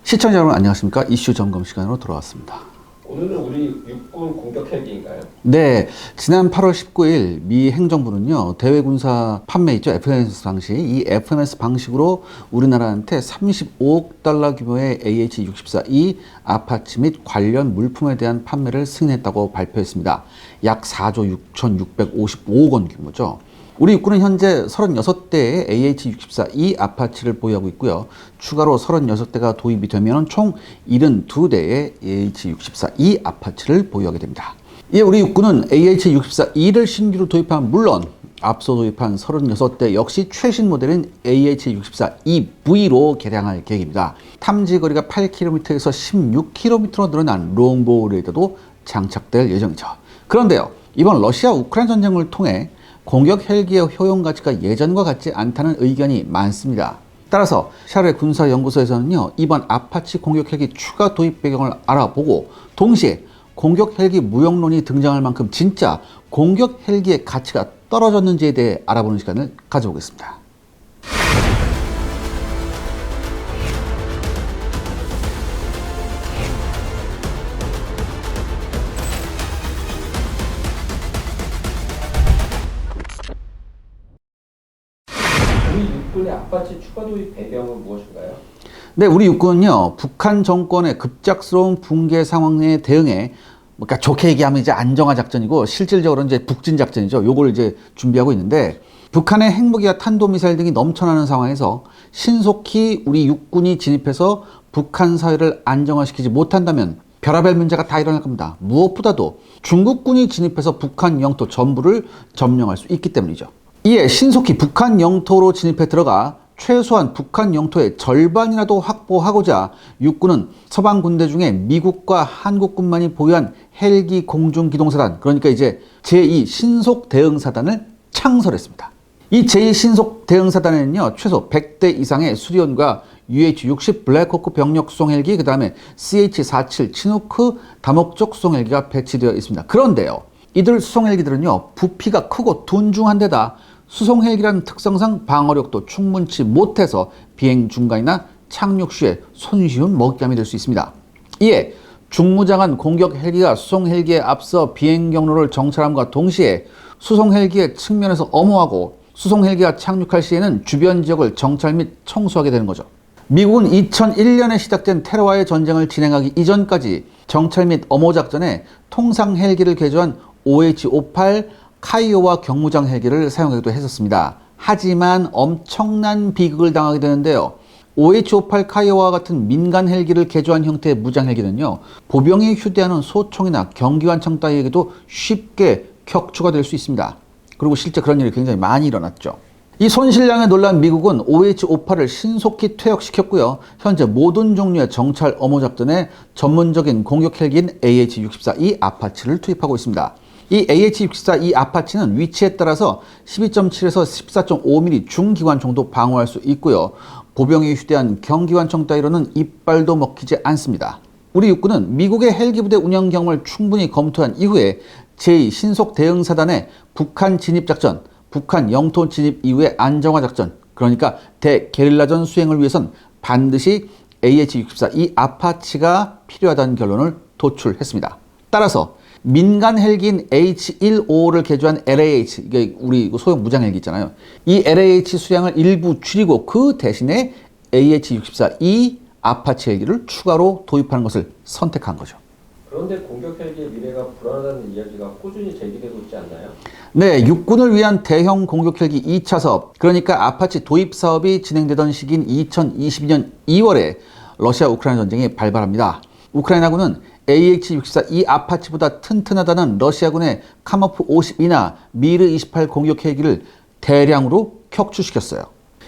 시청자 여러분 안녕하십니까? 이슈 점검 시간으로 돌아왔습니다. 오늘은 우리 육군 공격 헬기인가요? 네, 지난 8월 19일 미 행정부는요, 대외군사 판매 있죠, FMS 방식. 이 FMS 방식으로 우리나라한테 35억 달러 규모의 AH-64E 아파치 및 관련 물품에 대한 판매를 승인했다고 발표했습니다. 약 4조 6,655억 원 규모죠. 우리 육군은 현재 36대의 AH-64E 아파치를 보유하고 있고요. 추가로 36대가 도입이 되면 총 72대의 AH-64E 아파치를 보유하게 됩니다. 이에 우리 육군은 AH-64E를 신규로 도입한 물론 앞서 도입한 36대 역시 최신 모델인 AH-64EV로 개량할 계획입니다. 탐지 거리가 8km에서 16km로 늘어난 롱보우 레이더도 장착될 예정이죠. 그런데요, 이번 러시아 우크라이나 전쟁을 통해 공격 헬기의 효용 가치가 예전과 같지 않다는 의견이 많습니다. 따라서 샤르 군사연구소에서는요, 이번 아파치 공격 헬기 추가 도입 배경을 알아보고 동시에 공격 헬기 무용론이 등장할 만큼 진짜 공격 헬기의 가치가 떨어졌는지에 대해 알아보는 시간을 가져보겠습니다. 우리 육군의 아파치 추가 도입 배경은 무엇인가요? 네, 우리 육군은요, 북한 정권의 급작스러운 붕괴 상황에 대응해, 그러니까 좋게 얘기하면 이제 안정화 작전이고, 실질적으로는 이제 북진 작전이죠. 요걸 이제 준비하고 있는데, 북한의 핵무기와 탄도미사일 등이 넘쳐나는 상황에서 신속히 우리 육군이 진입해서 북한 사회를 안정화시키지 못한다면 별의별 문제가 다 일어날 겁니다. 무엇보다도 중국군이 진입해서 북한 영토 전부를 점령할 수 있기 때문이죠. 이에 신속히 북한 영토로 진입해 들어가 최소한 북한 영토의 절반이라도 확보하고자 육군은 서방 군대 중에 미국과 한국군만이 보유한 헬기 공중기동사단, 그러니까 이제 제2 신속대응사단을 창설했습니다. 이 제2 신속대응사단에는요, 최소 100대 이상의 수리온과 UH-60 블랙호크 병력 수송 헬기, 그 다음에 CH-47 치누크 다목적 수송 헬기가 배치되어 있습니다. 그런데요, 이들 수송 헬기들은요, 부피가 크고 둔중한 데다 수송 헬기라는 특성상 방어력도 충분치 못해서 비행 중간이나 착륙 시에 손쉬운 먹잇감이 될 수 있습니다. 이에 중무장한 공격 헬기가 수송 헬기에 앞서 비행 경로를 정찰함과 동시에 수송 헬기의 측면에서 엄호하고 수송 헬기가 착륙할 시에는 주변 지역을 정찰 및 청소하게 되는 거죠. 미국은 2001년에 시작된 테러와의 전쟁을 진행하기 이전까지 정찰 및 엄호 작전에 통상 헬기를 개조한 OH-58 카이오와 경무장 헬기를 사용하기도 했었습니다. 하지만 엄청난 비극을 당하게 되는데요. OH-58 카이오와 같은 민간 헬기를 개조한 형태의 무장 헬기는요, 보병이 휴대하는 소총이나 경기관총 따위에게도 쉽게 격추가 될 수 있습니다. 그리고 실제 그런 일이 굉장히 많이 일어났죠. 이 손실량에 놀란 미국은 OH-58을 신속히 퇴역시켰고요. 현재 모든 종류의 정찰 엄호 작전에 전문적인 공격 헬기인 AH-64E 아파치를 투입하고 있습니다. 이 AH-64E 아파치는 위치에 따라서 12.7에서 14.5mm 중기관총도 방어할 수 있고요. 보병이 휴대한 경기관총 따위로는 이빨도 먹히지 않습니다. 우리 육군은 미국의 헬기부대 운영 경험을 충분히 검토한 이후에 제2 신속대응사단의 북한 진입작전, 북한 영토 진입 이후의 안정화 작전, 그러니까 대게릴라전 수행을 위해선 반드시 AH-64E 아파치가 필요하다는 결론을 도출했습니다. 따라서 민간 헬기인 H-155를 개조한 LAH, 이게 우리 소형 무장 헬기 있잖아요. 이 LAH 수량을 일부 줄이고 그 대신에 AH-64E 아파치 헬기를 추가로 도입하는 것을 선택한 거죠. 그런데 공격 헬기의 미래가 불안하다는 이야기가 꾸준히 제기되고 있지 않나요? 네, 육군을 위한 대형 공격 헬기 2차 사업, 그러니까 아파치 도입 사업이 진행되던 시기인 2022년 2월에 러시아 우크라이나 전쟁이 발발합니다. 우크라이나군은 AH-64E 아파치보다 튼튼하다는 러시아군의 카모프 52나 미르 28 공격 헬기를 대량으로 격추시켰어요.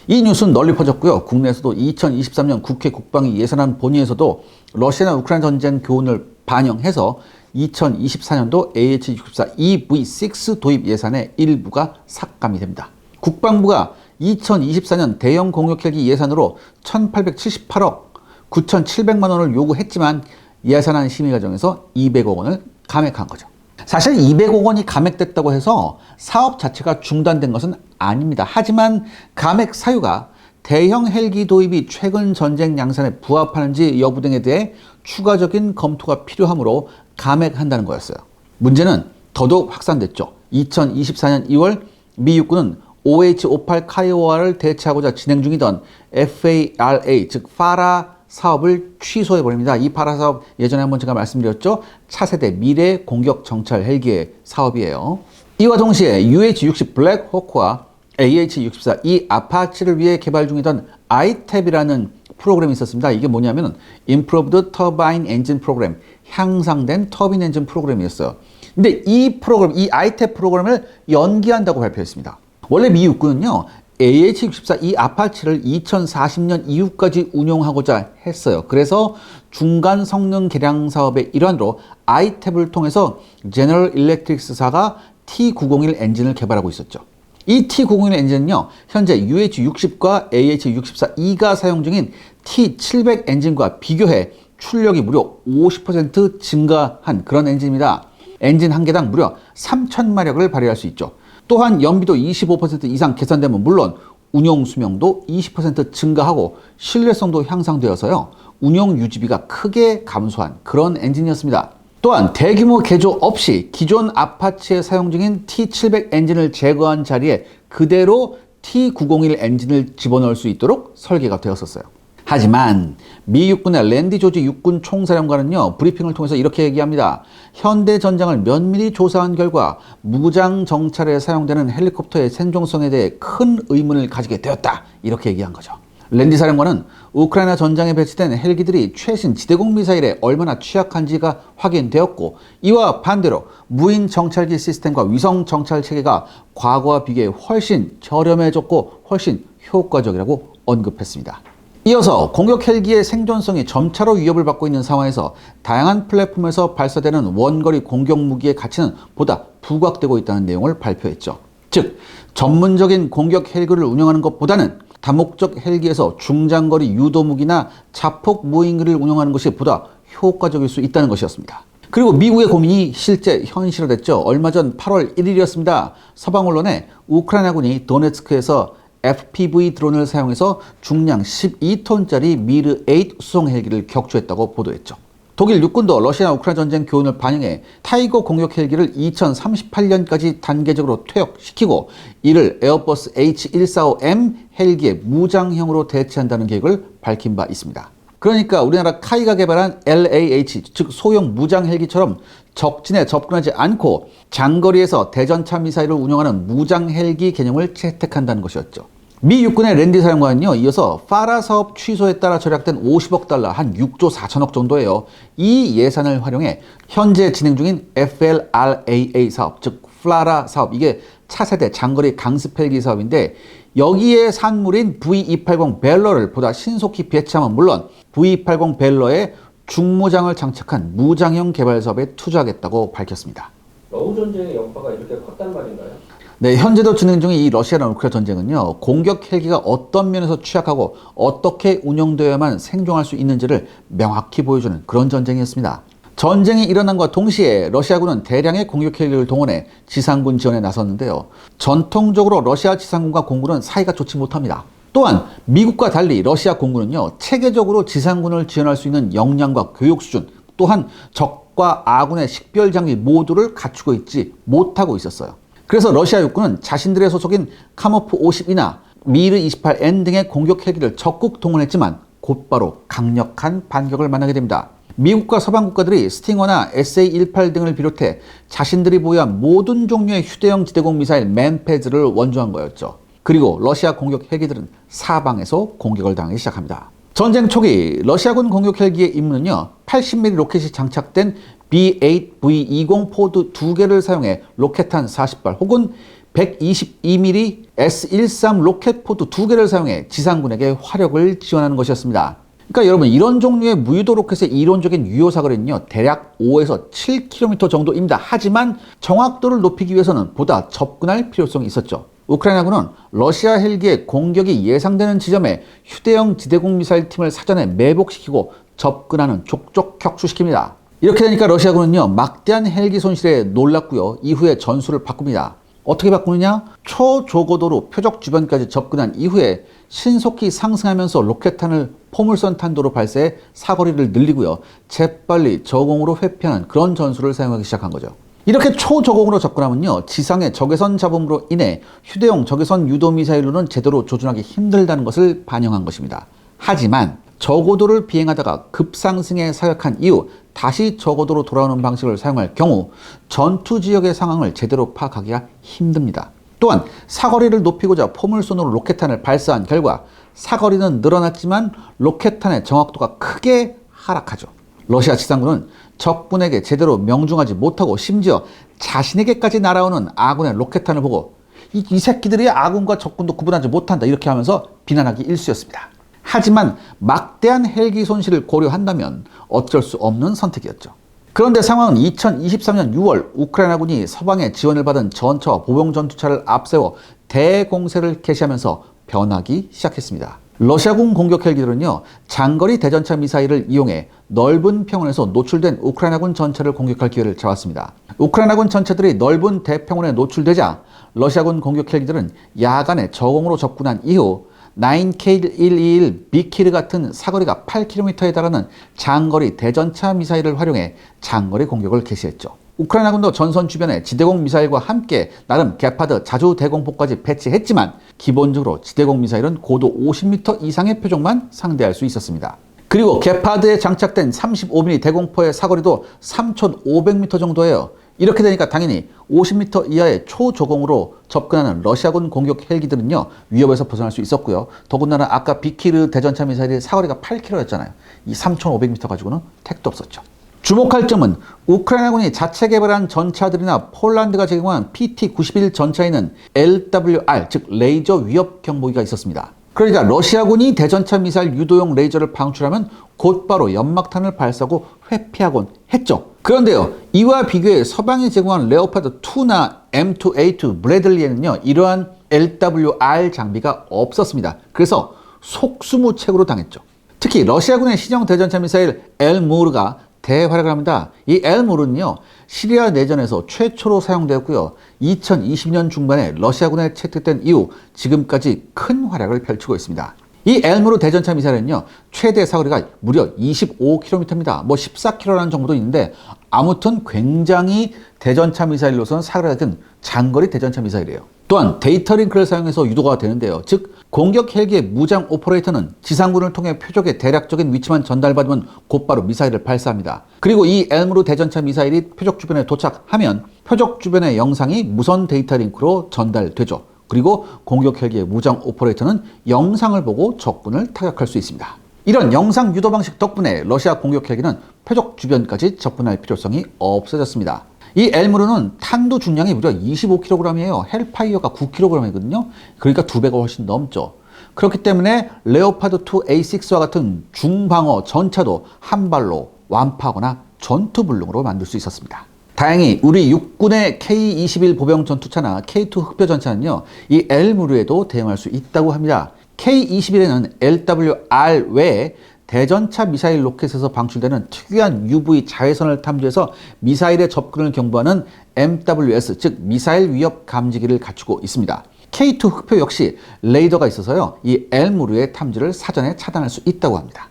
이 뉴스는 널리 퍼졌고요. 국내에서도 2023년 국회 국방위 예산안 본회의에서도 러시아나 우크라이나 전쟁 교훈을 반영해서 2024년도 AH-64EV6 도입 예산의 일부가 삭감이 됩니다. 국방부가 2024년 대형 공격 헬기 예산으로 1,878억 9,700만 원을 요구했지만 예산안 심의 과정에서 200억 원을 감액한 거죠. 사실 200억 원이 감액됐다고 해서 사업 자체가 중단된 것은 아닙니다. 하지만 감액 사유가 대형 헬기 도입이 최근 전쟁 양산에 부합하는지 여부 등에 대해 추가적인 검토가 필요하므로 감액한다는 거였어요. 문제는 더더욱 확산됐죠. 2024년 2월 미 육군은 OH-58 카이오와를 대체하고자 진행 중이던 FARA, 즉 파라 사업을 취소해버립니다. 이 파라 사업 예전에 한번 제가 말씀드렸죠. 차세대 미래 공격 정찰 헬기의 사업이에요. 이와 동시에 UH-60 블랙호크와 AH-64 이 아파치를 위해 개발 중이던 ITEP이라는 프로그램이 있었습니다. 이게 뭐냐면 Improved Turbine Engine Program, 향상된 터빈 엔진 프로그램이었어요. 근데 이 프로그램, 이 ITEP 프로그램을 연기한다고 발표했습니다. 원래 미 육군은요, AH-64 이 아파치를 2040년 이후까지 운용하고자 했어요. 그래서 중간 성능 개량 사업의 일환으로 ITEP을 통해서 제너럴 일렉트릭스사가 T901 엔진을 개발하고 있었죠. 이 T901 엔진은요, 현재 UH-60과 AH-64E가 사용 중인 T700 엔진과 비교해 출력이 무려 50% 증가한 그런 엔진입니다. 엔진 한 개당 무려 3,000마력을 발휘할 수 있죠. 또한 연비도 25% 이상 개선되면 물론 운용 수명도 20% 증가하고 신뢰성도 향상되어서요, 운용 유지비가 크게 감소한 그런 엔진이었습니다. 또한 대규모 개조 없이 기존 아파치에 사용 중인 T700 엔진을 제거한 자리에 그대로 T901 엔진을 집어넣을 수 있도록 설계가 되었었어요. 하지만 미 육군의 랜디 조지 육군 총사령관은요, 브리핑을 통해서 이렇게 얘기합니다. 현대 전장을 면밀히 조사한 결과 무장 정찰에 사용되는 헬리콥터의 생존성에 대해 큰 의문을 가지게 되었다. 이렇게 얘기한 거죠. 랜디 사령관은 우크라이나 전장에 배치된 헬기들이 최신 지대공 미사일에 얼마나 취약한지가 확인되었고, 이와 반대로 무인 정찰기 시스템과 위성 정찰 체계가 과거와 비교해 훨씬 저렴해졌고 훨씬 효과적이라고 언급했습니다. 이어서 공격 헬기의 생존성이 점차로 위협을 받고 있는 상황에서 다양한 플랫폼에서 발사되는 원거리 공격 무기의 가치는 보다 부각되고 있다는 내용을 발표했죠. 즉, 전문적인 공격 헬기를 운영하는 것보다는 다목적 헬기에서 중장거리 유도무기나 자폭 무인기를 운영하는 것이 보다 효과적일 수 있다는 것이었습니다. 그리고 미국의 고민이 실제 현실화됐죠. 얼마 전 8월 1일이었습니다. 서방 언론에 우크라이나군이 도네츠크에서 FPV 드론을 사용해서 중량 12톤짜리 미르-8 수송 헬기를 격추했다고 보도했죠. 독일 육군도 러시아 우크라이나 전쟁 교훈을 반영해 타이거 공격 헬기를 2038년까지 단계적으로 퇴역시키고 이를 에어버스 H145M 헬기의 무장형으로 대체한다는 계획을 밝힌 바 있습니다. 그러니까 우리나라 카이가 개발한 LAH, 즉 소형 무장 헬기처럼 적진에 접근하지 않고 장거리에서 대전차 미사일을 운영하는 무장 헬기 개념을 채택한다는 것이었죠. 미 육군의 랜디 사령관은요, 이어서 파라 사업 취소에 따라 절약된 50억 달러, 한 6조 4천억 정도예요. 이 예산을 활용해 현재 진행 중인 FLRAA 사업, 즉 플라라 사업, 이게 차세대 장거리 강습 헬기 사업인데, 여기에 산물인 V280 벨러를 보다 신속히 배치하면 물론 V280 벨러에 중무장을 장착한 무장형 개발 사업에 투자하겠다고 밝혔습니다. 러우 전쟁의 여파가 이렇게 컸단 말인가요? 네, 현재도 진행 중인 이 러시아랑 우크라이나 전쟁은요, 공격 헬기가 어떤 면에서 취약하고 어떻게 운영되어야만 생존할 수 있는지를 명확히 보여주는 그런 전쟁이었습니다. 전쟁이 일어난과 동시에 러시아군은 대량의 공격 헬기를 동원해 지상군 지원에 나섰는데요. 전통적으로 러시아 지상군과 공군은 사이가 좋지 못합니다. 또한 미국과 달리 러시아 공군은요, 체계적으로 지상군을 지원할 수 있는 역량과 교육 수준, 또한 적과 아군의 식별 장비 모두를 갖추고 있지 못하고 있었어요. 그래서 러시아 육군은 자신들의 소속인 카모프 50이나 미르 28N 등의 공격 헬기를 적극 동원했지만 곧바로 강력한 반격을 만나게 됩니다. 미국과 서방 국가들이 스팅어나 SA-18 등을 비롯해 자신들이 보유한 모든 종류의 휴대용 지대공 미사일 맨패즈를 원조한 거였죠. 그리고 러시아 공격 헬기들은 사방에서 공격을 당하기 시작합니다. 전쟁 초기 러시아군 공격 헬기의 임무는요, 80mm 로켓이 장착된 B8V20 포드 2개를 사용해 로켓탄 40발 혹은 122mm S13 로켓 포드 2개를 사용해 지상군에게 화력을 지원하는 것이었습니다. 그러니까 여러분, 이런 종류의 무유도 로켓의 이론적인 유효 사거리는요, 대략 5에서 7km 정도입니다. 하지만 정확도를 높이기 위해서는 보다 접근할 필요성이 있었죠. 우크라이나군은 러시아 헬기의 공격이 예상되는 지점에 휴대용 지대공 미사일 팀을 사전에 매복시키고 접근하는 족족 격추시킵니다. 이렇게 되니까 러시아군은요, 막대한 헬기 손실에 놀랐고요, 이후에 전술을 바꿉니다. 어떻게 바꾸느냐? 초저고도로 표적 주변까지 접근한 이후에 신속히 상승하면서 로켓탄을 포물선 탄도로 발사해 사거리를 늘리고요. 재빨리 저공으로 회피하는 그런 전술을 사용하기 시작한 거죠. 이렇게 초저공으로 접근하면요, 지상의 적외선 잡음으로 인해 휴대용 적외선 유도 미사일로는 제대로 조준하기 힘들다는 것을 반영한 것입니다. 하지만 저고도를 비행하다가 급상승에 사격한 이후 다시 저고도로 돌아오는 방식을 사용할 경우 전투 지역의 상황을 제대로 파악하기가 힘듭니다. 또한 사거리를 높이고자 포물선으로 로켓탄을 발사한 결과 사거리는 늘어났지만 로켓탄의 정확도가 크게 하락하죠. 러시아 지상군은 적군에게 제대로 명중하지 못하고 심지어 자신에게까지 날아오는 아군의 로켓탄을 보고 이 새끼들이 아군과 적군도 구분하지 못한다 이렇게 하면서 비난하기 일쑤였습니다. 하지만 막대한 헬기 손실을 고려한다면 어쩔 수 없는 선택이었죠. 그런데 상황은 2023년 6월 우크라이나군이 서방의 지원을 받은 전차와 보병 전투차를 앞세워 대공세를 개시하면서 변하기 시작했습니다. 러시아군 공격 헬기들은요, 장거리 대전차 미사일을 이용해 넓은 평원에서 노출된 우크라이나군 전차를 공격할 기회를 잡았습니다. 우크라이나군 전차들이 넓은 대평원에 노출되자 러시아군 공격 헬기들은 야간에 저공으로 접근한 이후 9K121 비키르 같은 사거리가 8km에 달하는 장거리 대전차 미사일을 활용해 장거리 공격을 개시했죠. 우크라이나군도 전선 주변에 지대공 미사일과 함께 나름 게파드 자주 대공포까지 배치했지만 기본적으로 지대공 미사일은 고도 50m 이상의 표적만 상대할 수 있었습니다. 그리고 게파드에 장착된 35mm 대공포의 사거리도 3,500m 정도예요. 이렇게 되니까 당연히 50m 이하의 초저공으로 접근하는 러시아군 공격 헬기들은요, 위협에서 벗어날 수 있었고요. 더군다나 아까 비키르 대전차 미사일의 사거리가 8km였잖아요. 이 3,500m 가지고는 택도 없었죠. 주목할 점은 우크라이나군이 자체 개발한 전차들이나 폴란드가 제공한 PT-91 전차에는 LWR, 즉 레이저 위협 경보기가 있었습니다. 그러니까 러시아군이 대전차 미사일 유도용 레이저를 방출하면 곧바로 연막탄을 발사하고 회피하곤 했죠. 그런데요, 이와 비교해 서방이 제공한 레오파드 2나 M2A2 브래들리에는요, 이러한 LWR 장비가 없었습니다. 그래서 속수무책으로 당했죠. 특히 러시아군의 신형 대전차 미사일 엘무르가 대활약을 합니다. 이 엘무르는요, 시리아 내전에서 최초로 사용되었고요. 2020년 중반에 러시아군에 채택된 이후 지금까지 큰 활약을 펼치고 있습니다. 이 엘무르 대전차 미사일은요, 최대 사거리가 무려 25km입니다. 뭐 14km라는 정보도 있는데 아무튼 굉장히 대전차 미사일로서는 사거리가 큰 장거리 대전차 미사일이에요. 또한 데이터 링크를 사용해서 유도가 되는데요. 즉 공격 헬기의 무장 오퍼레이터는 지상군을 통해 표적의 대략적인 위치만 전달받으면 곧바로 미사일을 발사합니다. 그리고 이 엘무르 대전차 미사일이 표적 주변에 도착하면 표적 주변의 영상이 무선 데이터 링크로 전달되죠. 그리고 공격 헬기의 무장 오퍼레이터는 영상을 보고 적군을 타격할 수 있습니다. 이런 영상 유도 방식 덕분에 러시아 공격 헬기는 표적 주변까지 접근할 필요성이 없어졌습니다. 이 엘무르는 탄두 중량이 무려 25kg이에요. 헬파이어가 9kg이거든요. 그러니까 2배가 훨씬 넘죠. 그렇기 때문에 레오파드 2 A6와 같은 중방어 전차도 한 발로 완파하거나 전투불능으로 만들 수 있었습니다. 다행히 우리 육군의 K-21 보병 전투차나 K2 흑표 전차는요, 이 엘무르에도 대응할 수 있다고 합니다. K-21에는 LWR 외에 대전차 미사일 로켓에서 방출되는 특유한 UV 자외선을 탐지해서 미사일의 접근을 경보하는 MWS, 즉 미사일 위협 감지기를 갖추고 있습니다. K2 흑표 역시 레이더가 있어서요, 이 엘무르의 탐지를 사전에 차단할 수 있다고 합니다.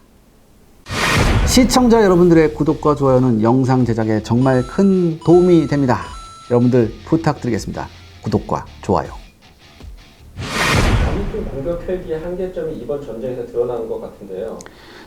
시청자 여러분들의 구독과 좋아요는 영상 제작에 정말 큰 도움이 됩니다. 여러분들 부탁드리겠습니다. 구독과 좋아요. 아무튼 공격 헬기의 한계점이 이번 전쟁에서 드러나는 것 같은데요.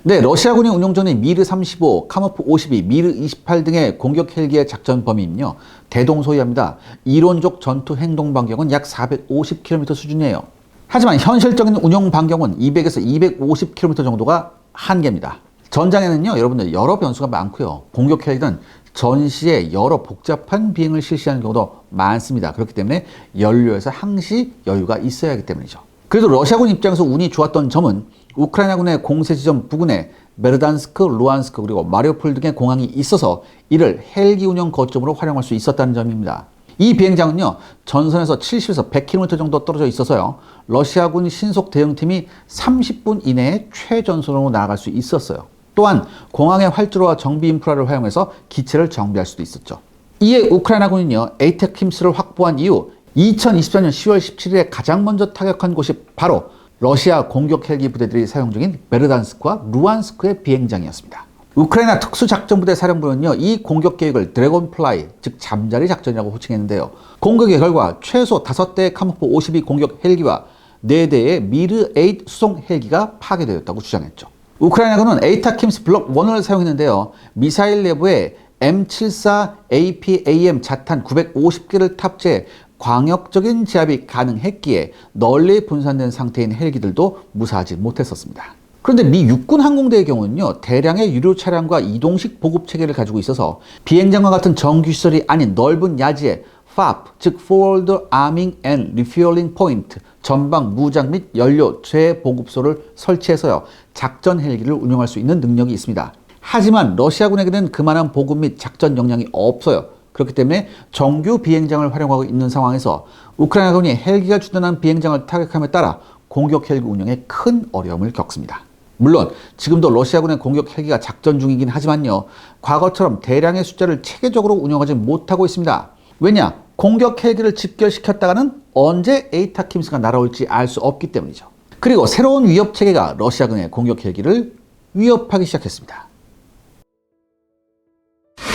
네, 러시아군이 운용 중인 미르 35, 카모프 52, 미르 28 등의 공격 헬기의 작전 범위는요, 대동소이합니다. 이론적 전투 행동 반경은 약 450km 수준이에요. 하지만 현실적인 운용 반경은 200에서 250km 정도가 한계입니다. 전장에는요, 여러분들 여러 변수가 많고요. 공격 헬기는 전시에 여러 복잡한 비행을 실시하는 경우도 많습니다. 그렇기 때문에 연료에서 항시 여유가 있어야 하기 때문이죠. 그래도 러시아군 입장에서 운이 좋았던 점은 우크라이나군의 공세 지점 부근에 베르단스크, 루안스크 그리고 마리우폴 등의 공항이 있어서 이를 헬기 운영 거점으로 활용할 수 있었다는 점입니다. 이 비행장은요, 전선에서 70에서 100km 정도 떨어져 있어서요, 러시아군 신속 대응팀이 30분 이내에 최전선으로 나아갈 수 있었어요. 또한 공항의 활주로와 정비 인프라를 활용해서 기체를 정비할 수도 있었죠. 이에 우크라이나군은요, 에이테킴스를 확보한 이후 2024년 10월 17일에 가장 먼저 타격한 곳이 바로 러시아 공격 헬기 부대들이 사용 중인 베르단스크와 루안스크의 비행장이었습니다. 우크라이나 특수작전부대 사령부는요, 이 공격 계획을 드래곤플라이, 즉 잠자리 작전이라고 호칭했는데요. 공격의 결과 최소 5대의 카모프 52 공격 헬기와 4대의 미르-8 수송 헬기가 파괴되었다고 주장했죠. 우크라이나군은 에이타킴스 블록 1을 사용했는데요. 미사일 내부에 M74 APAM 자탄 950개를 탑재해 광역적인 제압이 가능했기에 널리 분산된 상태인 헬기들도 무사하지 못했었습니다. 그런데 미 육군 항공대의 경우는요, 대량의 유료 차량과 이동식 보급 체계를 가지고 있어서 비행장과 같은 정규 시설이 아닌 넓은 야지에 FAP, 즉 Forward Arming and Refueling Point, 전방 무장 및 연료 재보급소를 설치해서요, 작전 헬기를 운용할 수 있는 능력이 있습니다. 하지만 러시아군에게는 그만한 보급 및 작전 역량이 없어요. 그렇기 때문에 정규 비행장을 활용하고 있는 상황에서 우크라이나군이 헬기가 주둔한 비행장을 타격함에 따라 공격 헬기 운영에 큰 어려움을 겪습니다. 물론 지금도 러시아군의 공격 헬기가 작전 중이긴 하지만요, 과거처럼 대량의 숫자를 체계적으로 운영하지 못하고 있습니다. 왜냐? 공격 헬기를 집결시켰다가는 언제 에이타킴스가 날아올지 알 수 없기 때문이죠. 그리고 새로운 위협 체계가 러시아군의 공격 헬기를 위협하기 시작했습니다.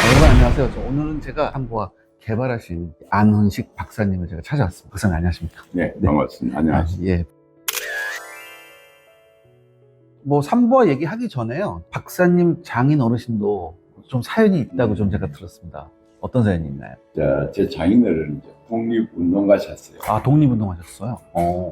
여러분 안녕하세요. 오늘은 제가 한국과 개발하신 안훈식 박사님을 제가 찾아왔습니다. 박사님 안녕하십니까? 네, 반갑습니다. 안녕하세요. 예. 뭐 삼보아 얘기하기 전에요, 박사님 장인 어르신도 좀 사연이 있다고 좀 제가 들었습니다. 어떤 사연이 있나요? 제 장인어른은 이제 독립운동가셨어요. 아, 독립운동하셨어요?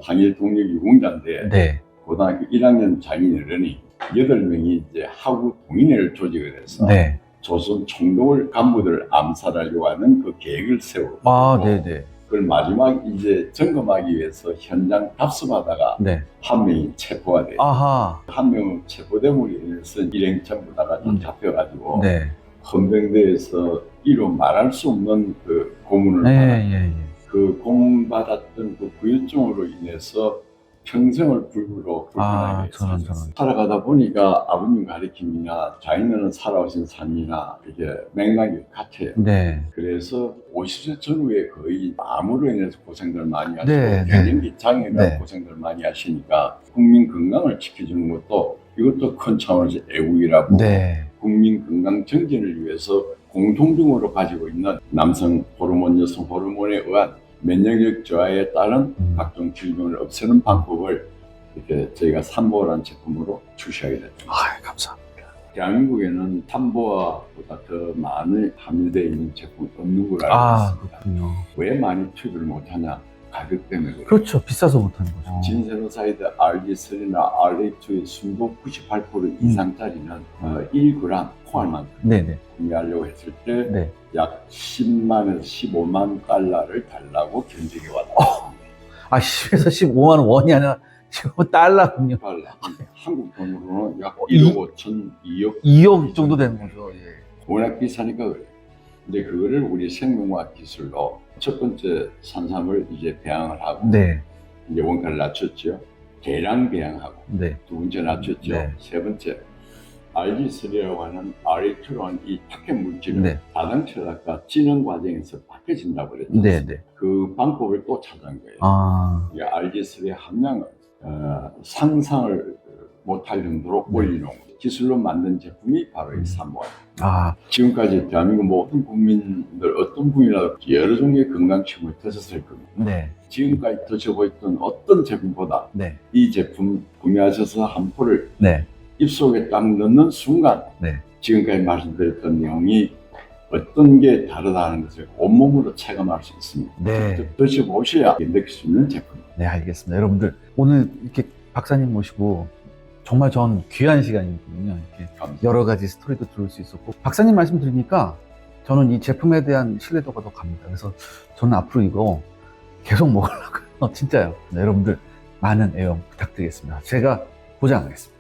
항일 독립유공자인데 네. 고등학교 1학년 장인어른이 8명이 이제 하구 동인회를 조직을 해서 네. 조선 총독을 간부들을 암살하려고 하는 그 계획을 세우고, 아, 네네. 그걸 마지막 이제 점검하기 위해서 현장 답습하다가 네. 한 명이 체포가 돼요. 아하. 한 명은 체포됨으로 인해서 일행 전부 다가 좀 잡혀가지고 네. 헌병대에서 이로 말할 수 없는 그 고문을 네, 받았어요. 예, 예. 그 고문받았던 그 부유증으로 인해서 평생을 불구로 아, 불편하게 저런. 살아가다 보니까 아버님 가르침이나 자기는 살아오신 삶이나 이게 맥락이 같아요. 네. 그래서 50세 전후에 거의 암으로 인해서 고생들 많이 하시고 네, 갱년기 장애나 네. 고생들 많이 하시니까 국민 건강을 지켜주는 것도 이것도 큰 차원에서 애국이라고, 네. 국민 건강 정진을 위해서 공통적으로 가지고 있는 남성 호르몬, 여성 호르몬에 의한 면역력 저하에 따른 각종 질병을 없애는 방법을 이렇게 저희가 삼보아라는 제품으로 출시하게 됐습니다. 아, 감사합니다. 대한민국에는 삼보아보다 더 많이 함유되어 있는 제품이 없는 걸 알고 아, 있습니다. 그렇군요. 왜 많이 투입을 못하냐? 가격 때문에 그래요. 그렇죠. 비싸서 못하는 거죠. 진세로사이드 RG3나 RA2의 순도 98% 이상짜리는 1g 포함만 네네. 구매하려고 했을 때 네. 약 10만에서 15만 달러를 달라고 견적이 왔다. 아, 10에서 15만 원이 아니라 15달러군요. 달러. 한국 돈으로는 약 1억 1억 5천, 2억 2억 정도 되는 거죠. 예. 워낙 비싸니까 그래요. 근데 그거를 우리 생명과학 기술로 첫 번째 산삼을 이제 배양을 하고 네. 이제 원가를 낮췄죠. 대량 배양하고 네. 두 번째 낮췄죠. 네. 세 번째 RG3라고 하는 RA2라고 하는 이 파켓 물질은 네. 자동차가 진행 과정에서 바뀌어진다고 그랬죠. 네. 네. 그 방법을 또 찾은 거예요. 아. 이 RG3의 함량을 상상을 못할 정도로 올려놓은 거예요. 기술로 만든 제품이 바로 이 삼보아입니다. 아. 지금까지 대한민국 모든 국민들 어떤 분이라도 여러 종류의 건강식품을 드셨을 겁니다. 네. 지금까지 드셔보였던 어떤 제품보다 네. 이 제품 구매하셔서 한 포를 네. 입속에 딱 넣는 순간 네. 지금까지 말씀드렸던 내용이 어떤 게 다르다는 것을 온몸으로 체감할 수 있습니다. 네. 직접 드셔보셔야 느낄 수 있는 제품입니다. 네, 알겠습니다. 여러분들, 오늘 이렇게 박사님 모시고 정말 전 귀한 시간이거든요. 이렇게 감사합니다. 여러 가지 스토리도 들을 수 있었고, 박사님 말씀 들으니까 저는 이 제품에 대한 신뢰도가 더 갑니다. 그래서 저는 앞으로 이거 계속 먹으려고요. 진짜요. 네, 여러분들 많은 애용 부탁드리겠습니다. 제가 보장하겠습니다.